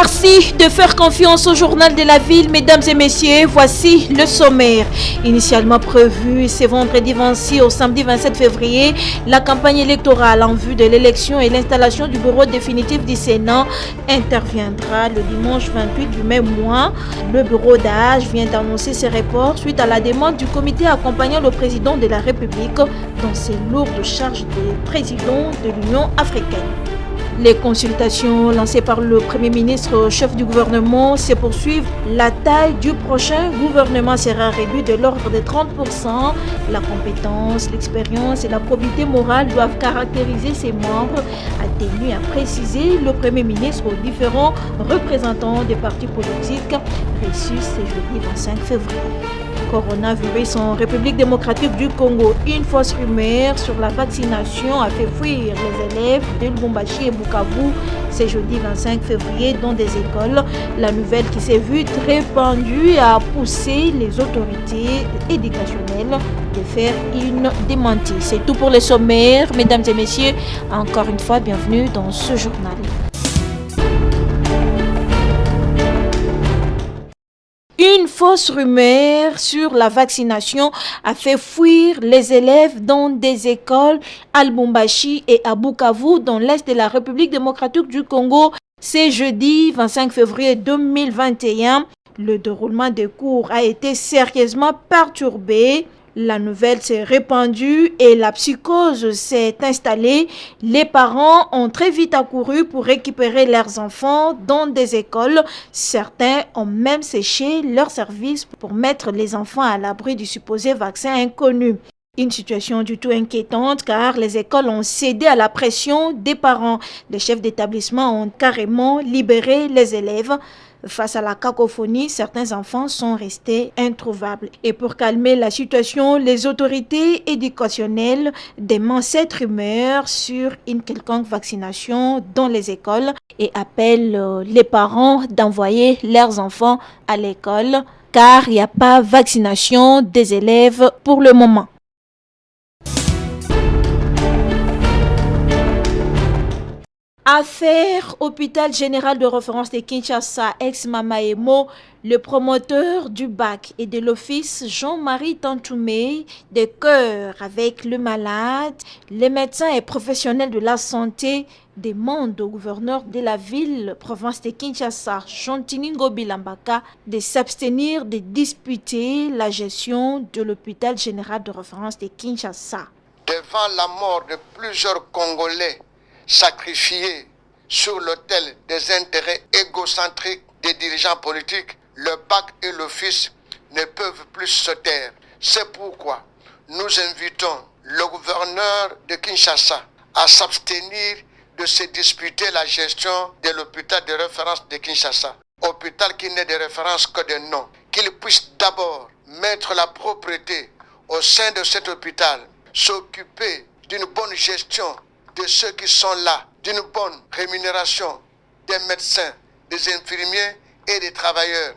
Merci de faire confiance au journal de la ville, mesdames et messieurs. Voici le sommaire. Initialement prévu ce vendredi 26 au samedi 27 février, la campagne électorale en vue de l'élection et l'installation du bureau définitif du Sénat interviendra le dimanche 28 du même mois. Le bureau d'âge vient d'annoncer ses reports suite à la demande du comité accompagnant le président de la République dans ses lourdes charges de président de l'Union africaine. Les consultations lancées par le Premier ministre, chef du gouvernement, se poursuivent. La taille du prochain gouvernement sera réduite de l'ordre de 30%. La compétence, l'expérience et la probité morale doivent caractériser ses membres, a tenu à préciser le Premier ministre aux différents représentants des partis politiques reçus ce jeudi 25 février. Coronavirus en République démocratique du Congo. Une fausse rumeur sur la vaccination a fait fuir les élèves de Lubumbashi et Bukavu ce jeudi 25 février dans des écoles. La nouvelle qui s'est vue répandue a poussé les autorités éducationnelles de faire une démentie. C'est tout pour les sommaires. Mesdames et messieurs, encore une fois, bienvenue dans ce journal. Une fausse rumeur sur la vaccination a fait fuir les élèves dans des écoles à Lubumbashi et à Bukavu dans l'est de la République démocratique du Congo. C'est jeudi 25 février 2021. Le déroulement des cours a été sérieusement perturbé. La nouvelle s'est répandue et la psychose s'est installée. Les parents ont très vite accouru pour récupérer leurs enfants dans des écoles. Certains ont même séché leurs services pour mettre les enfants à l'abri du supposé vaccin inconnu. Une situation du tout inquiétante car les écoles ont cédé à la pression des parents. Les chefs d'établissement ont carrément libéré les élèves. Face à la cacophonie, certains enfants sont restés introuvables. Et pour calmer la situation, les autorités éducationnelles démentent cette rumeur sur une quelconque vaccination dans les écoles et appellent les parents d'envoyer leurs enfants à l'école car il n'y a pas vaccination des élèves pour le moment. Affaire hôpital général de référence de Kinshasa, ex-Mamaemo, le promoteur du bac et de l'office Jean-Marie Tantoumé, de cœur avec le malade, les médecins et professionnels de la santé demandent au gouverneur de la ville, province de Kinshasa, Chantiningo Bilambaka, de s'abstenir de disputer la gestion de l'hôpital général de référence de Kinshasa. Devant la mort de plusieurs Congolais, sacrifiés sur l'autel des intérêts égocentriques des dirigeants politiques, le BAC et l'office ne peuvent plus se taire. C'est pourquoi nous invitons le gouverneur de Kinshasa à s'abstenir de se disputer la gestion de l'hôpital de référence de Kinshasa. Hôpital qui n'est de référence que de nom. Qu'il puisse d'abord mettre la propriété au sein de cet hôpital, s'occuper d'une bonne gestion de ceux qui sont là, d'une bonne rémunération des médecins, des infirmiers et des travailleurs.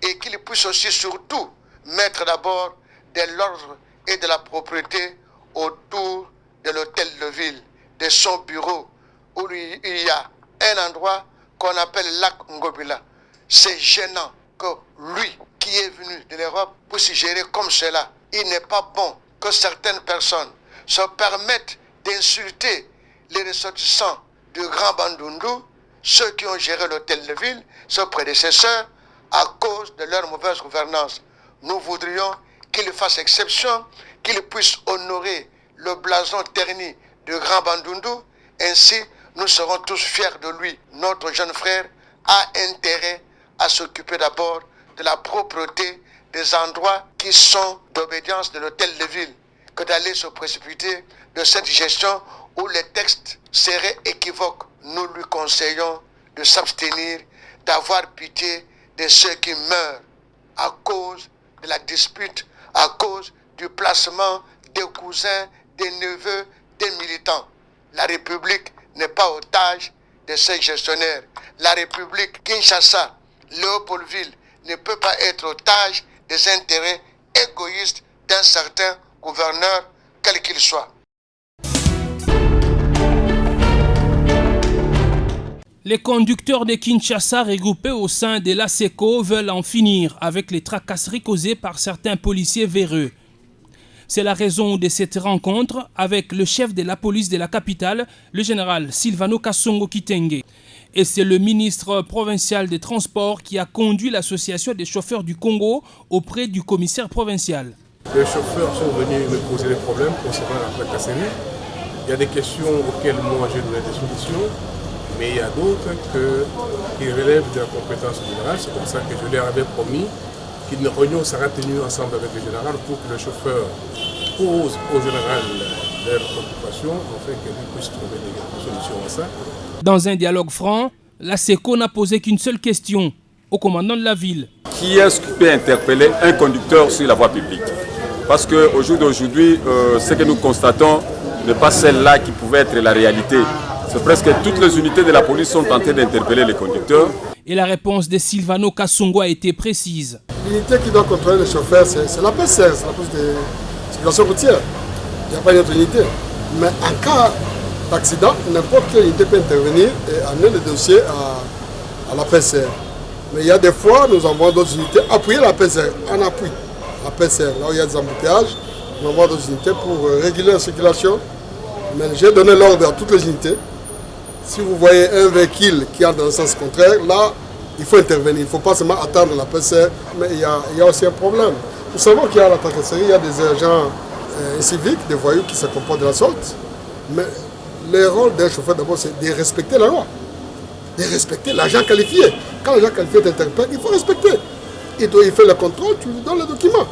Et qu'il puisse aussi surtout mettre d'abord de l'ordre et de la propriété autour de l'hôtel de ville, de son bureau, où il y a un endroit qu'on appelle Lac Ngobila. C'est gênant que lui, qui est venu de l'Europe, puisse gérer comme cela. Il n'est pas bon que certaines personnes se permettent d'insulter les ressortissants du Grand Bandundu, ceux qui ont géré l'hôtel de ville, ses prédécesseurs, à cause de leur mauvaise gouvernance. Nous voudrions qu'il fasse exception, qu'il puisse honorer le blason terni du Grand Bandundu. Ainsi, nous serons tous fiers de lui. Notre jeune frère a intérêt à s'occuper d'abord de la propreté des endroits qui sont d'obédience de l'hôtel de ville, que d'aller se précipiter de cette gestion où les textes seraient équivoques. Nous lui conseillons de s'abstenir, d'avoir pitié de ceux qui meurent à cause de la dispute, à cause du placement des cousins, des neveux, des militants. La République n'est pas otage de ces gestionnaires. La République, Kinshasa, Léopoldville, ne peut pas être otage des intérêts égoïstes d'un certain gouverneur, quel qu'il soit. Les conducteurs de Kinshasa regroupés au sein de l'ASECO veulent en finir avec les tracasseries causées par certains policiers véreux. C'est la raison de cette rencontre avec le chef de la police de la capitale, le général Silvano Kasongo Kitenge. Et c'est le ministre provincial des Transports qui a conduit l'association des chauffeurs du Congo auprès du commissaire provincial. Les chauffeurs sont venus me poser des problèmes concernant la tracasserie. Il y a des questions auxquelles moi j'ai donné des solutions. Mais il y a d'autres qui relèvent de la compétence générale. C'est comme ça que je leur avais promis qu'une réunion sera tenue ensemble avec le général pour que le chauffeur pose au général leurs préoccupations, afin que lui puisse trouver des solutions à ça. Dans un dialogue franc, l'ASECO n'a posé qu'une seule question au commandant de la ville. Qui est-ce qui peut interpeller un conducteur sur la voie publique? Parce qu'au jour d'aujourd'hui, ce que nous constatons n'est pas celle-là qui pouvait être la réalité. C'est presque toutes les unités de la police sont tentées d'interpeller les conducteurs. Et la réponse de Silvano Kasongo a été précise. L'unité qui doit contrôler les chauffeurs, c'est la PCR, c'est la police de circulation routière. Il n'y a pas une autre unité. Mais en cas d'accident, n'importe quelle unité peut intervenir et amener le dossier à la PCR. Mais il y a des fois, nous envoyons d'autres unités appuyer la PCR, en appui. La PCR, là où il y a des embouteillages, nous envoyons d'autres unités pour réguler la circulation. Mais j'ai donné l'ordre à toutes les unités. Si vous voyez un véhicule qui entre dans le sens contraire, là, il faut intervenir. Il ne faut pas seulement attendre la PCR, mais il y a aussi un problème. Nous savons qu'il y a la tracasserie, il y a des agents civiques, des voyous qui se comportent de la sorte. Mais le rôle d'un chauffeur, d'abord, c'est de respecter la loi. De respecter l'agent qualifié. Quand l'agent qualifié t'interpelle, il faut respecter. Il fait le contrôle, tu lui donnes le document.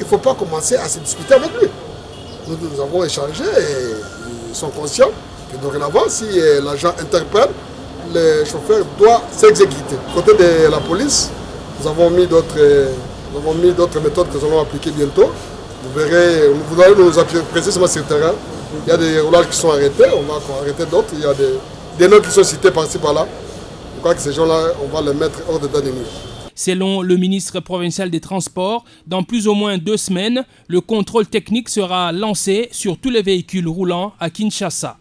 Il ne faut pas commencer à se disputer avec lui. Nous avons échangé et ils sont conscients que dorénavant, si l'agent interpelle, le chauffeur doit s'exécuter. Côté de la police, nous avons mis d'autres méthodes que nous allons appliquer bientôt. Vous verrez, vous allez nous appuyer précisément sur le terrain. Il y a des roulages qui sont arrêtés, on va arrêter d'autres. Il y a des noms qui sont cités par-ci par-là. Je crois que ces gens-là, on va les mettre hors de nuit. Selon le ministre provincial des Transports, dans plus ou moins 2 semaines, le contrôle technique sera lancé sur tous les véhicules roulants à Kinshasa.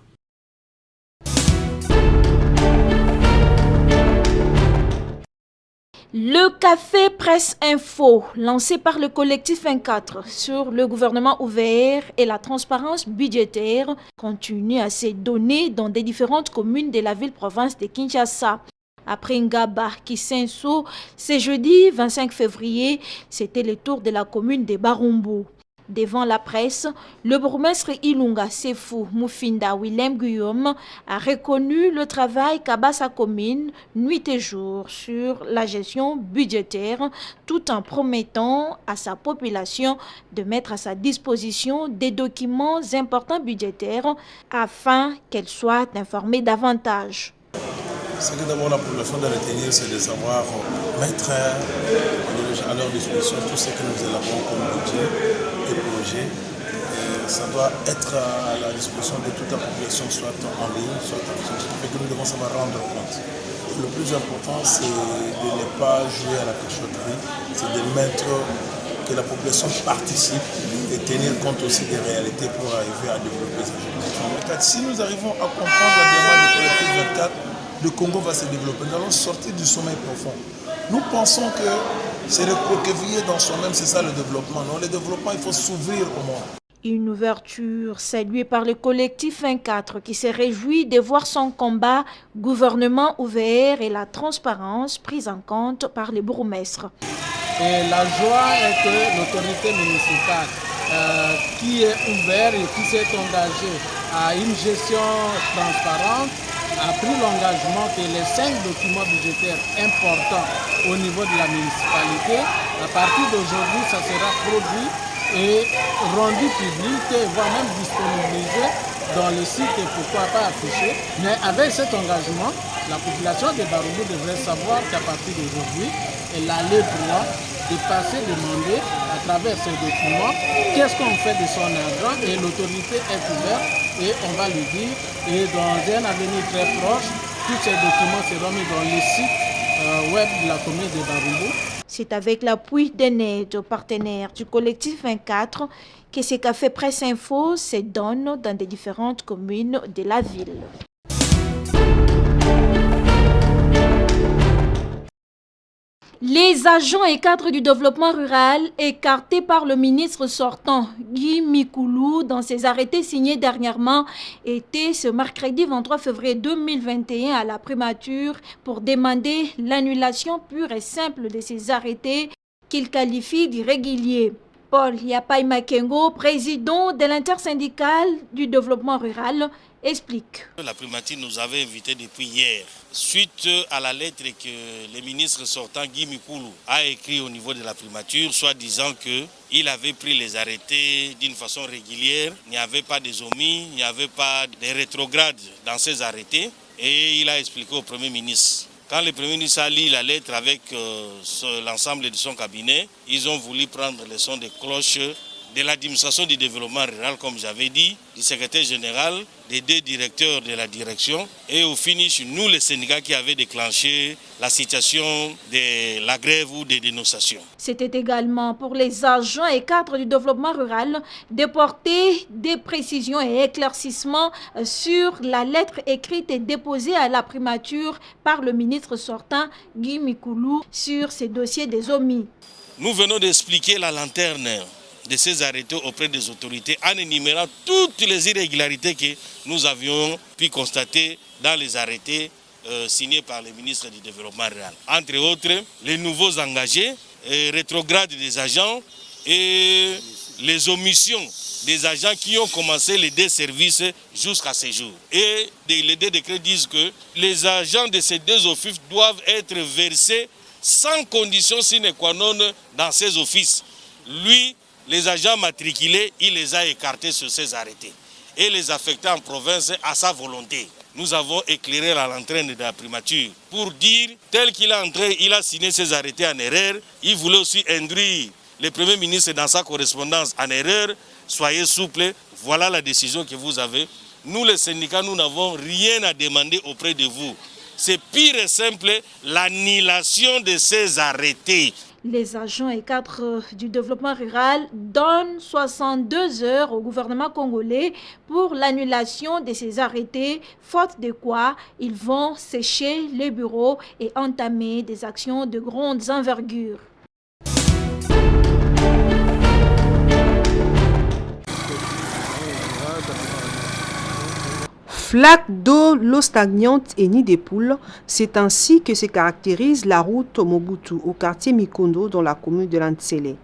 Le café Presse Info, lancé par le collectif 24 sur le gouvernement ouvert et la transparence budgétaire, continue à se donner dans des différentes communes de la ville-province de Kinshasa. Après Ngaba, Kisenso, ce jeudi 25 février, c'était le tour de la commune de Barumbu. Devant la presse, le bourgmestre Ilunga Sefou Moufinda Willem Guillaume a reconnu le travail qu'a sa commune nuit et jour sur la gestion budgétaire, tout en promettant à sa population de mettre à sa disposition des documents importants budgétaires afin qu'elle soit informée davantage. Ce que d'abord la population doit retenir, c'est de savoir mettre à leur disposition tout ce que nous élaborons comme budget et projet. Ça doit être à la disposition de toute la population, soit en ligne, soit en physique. Et que nous devons savoir rendre compte. Le plus important, c'est de ne pas jouer à la cachotterie, c'est de mettre que la population participe et tenir compte aussi des réalités pour arriver à développer sa gestion. Si nous arrivons à comprendre la démarche du collectif 24, le Congo va se développer. Nous allons sortir du sommeil profond. Nous pensons que c'est recroqueviller dans soi-même, c'est ça le développement. Non, le développement, il faut s'ouvrir au monde. Une ouverture saluée par le collectif 24 qui se réjouit de voir son combat gouvernement ouvert et la transparence prise en compte par les bourgmestres. Et la joie est que l'autorité municipale qui est ouverte et qui s'est engagée à une gestion transparente a pris l'engagement que les 5 documents budgétaires importants au niveau de la municipalité, à partir d'aujourd'hui, ça sera produit et rendu public, voire même disponibilisé dans le site et pourquoi pas affiché. Mais avec cet engagement, la population de Barumbu devrait savoir qu'à partir d'aujourd'hui, elle a le droit de passer demander à travers ces documents qu'est-ce qu'on fait de son argent et l'autorité est ouverte et on va lui dire et dans un avenir très proche, tous ces documents seront mis dans le site web de la commune de Barumbu. C'est avec l'appui d'Ened, partenaire du collectif 24, que ce café Presse Info se donne dans des différentes communes de la ville. Les agents et cadres du développement rural écartés par le ministre sortant Guy Mikoulou dans ses arrêtés signés dernièrement étaient ce mercredi 23 février 2021 à la primature pour demander l'annulation pure et simple de ces arrêtés qu'ils qualifient d'irréguliers. Paul Yapai Makengo, président de l'intersyndicale du développement rural, explique. La primature nous avait invités depuis hier, suite à la lettre que le ministre sortant Guy Mikoulou a écrit au niveau de la primature, soit disant qu'il avait pris les arrêtés d'une façon régulière, il n'y avait pas des omis, il n'y avait pas de rétrogrades dans ces arrêtés, et il a expliqué au Premier ministre. Quand le Premier ministre a lu la lettre avec l'ensemble de son cabinet, ils ont voulu prendre le son de cloche de l'administration du développement rural, comme j'avais dit, du secrétaire général, des deux directeurs de la direction et au finish, nous les syndicats qui avaient déclenché la situation de la grève ou des dénonciations. C'était également pour les agents et cadres du développement rural de porter des précisions et éclaircissements sur la lettre écrite et déposée à la primature par le ministre sortant Guy Mikoulou sur ces dossiers des omis. Nous venons d'expliquer la lanterne de ces arrêtés auprès des autorités en énumérant toutes les irrégularités que nous avions pu constater dans les arrêtés signés par le ministre du Développement rural. Entre autres, les nouveaux engagés, rétrogrades des agents et les omissions des agents qui ont commencé les deux services jusqu'à ce jour. Et les deux décrets disent que les agents de ces deux offices doivent être versés sans condition sine qua non dans ces offices. Lui, les agents matriculés, il les a écartés sur ces arrêtés et les affectés en province à sa volonté. Nous avons éclairé la lanterne de la primature pour dire, tel qu'il est entré, il a signé ces arrêtés en erreur. Il voulait aussi induire le Premier ministre dans sa correspondance en erreur. Soyez souples, voilà la décision que vous avez. Nous, les syndicats, nous n'avons rien à demander auprès de vous. C'est pire et simple, l'annulation de ces arrêtés. Les agents et cadres du développement rural donnent 62 heures au gouvernement congolais pour l'annulation de ces arrêtés, faute de quoi ils vont sécher les bureaux et entamer des actions de grande envergure. Flaque d'eau, l'eau stagnante et nid des poules, c'est ainsi que se caractérise la route Mobutu au quartier Mikondo dans la commune de Lantsele.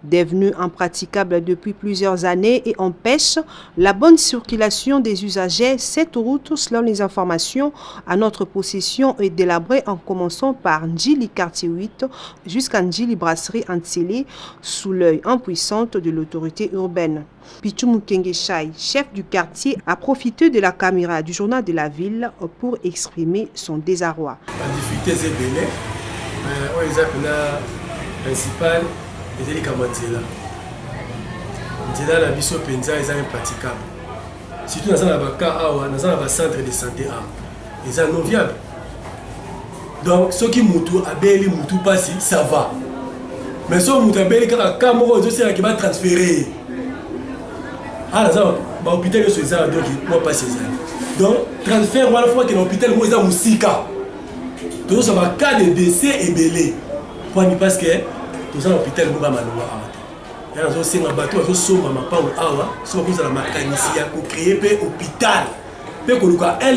Devenue impraticable depuis plusieurs années et empêche la bonne circulation des usagers, cette route, selon les informations à notre possession, est délabrée en commençant par Ndjili quartier 8 jusqu'à Ndjili brasserie Antsele sous l'œil impuissant de l'autorité urbaine. Pichu Mukengeshai, chef du quartier, a profité de la caméra du journal de la ville pour exprimer son désarroi. La difficulté est belle. On les a principal et les Kamanzela. Nzela la biso penza est impraticable. Surtout dans un centre de santé ils sont non viables. Donc ceux qui moutou abeli moutou passi ça va. Mais ceux qui moutou abeli quand moi je sais qui va transférer. Ah là l'hôpital est ça donc moi pas ces donc transfert voilà fois que l'hôpital moi ça musika. Tout ça va cas de décès et belé. Pour ni parce que tout ça l'hôpital moi malwa. Et là je sais ma bateau je somma ma pa awa so pour ça la mécanicien pour créer un hôpital. Peut que un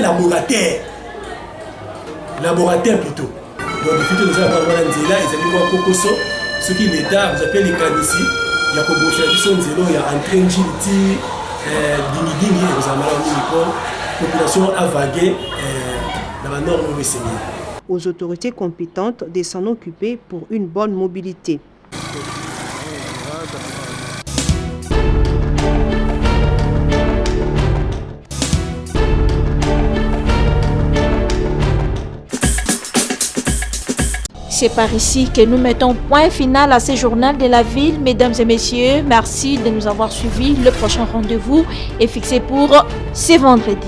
laboratoire plutôt. Donc plutôt nous avons là ils allaient voir kokoso ce qui l'état vous appelez les canisi. Il y a comme il y a un train d'Jiliti, Dingi, la population a vagué dans la norme OCDE. Aux autorités compétentes de s'en occuper pour une bonne mobilité. C'est par ici que nous mettons point final à ce journal de la ville. Mesdames et messieurs, merci de nous avoir suivis. Le prochain rendez-vous est fixé pour ce vendredi.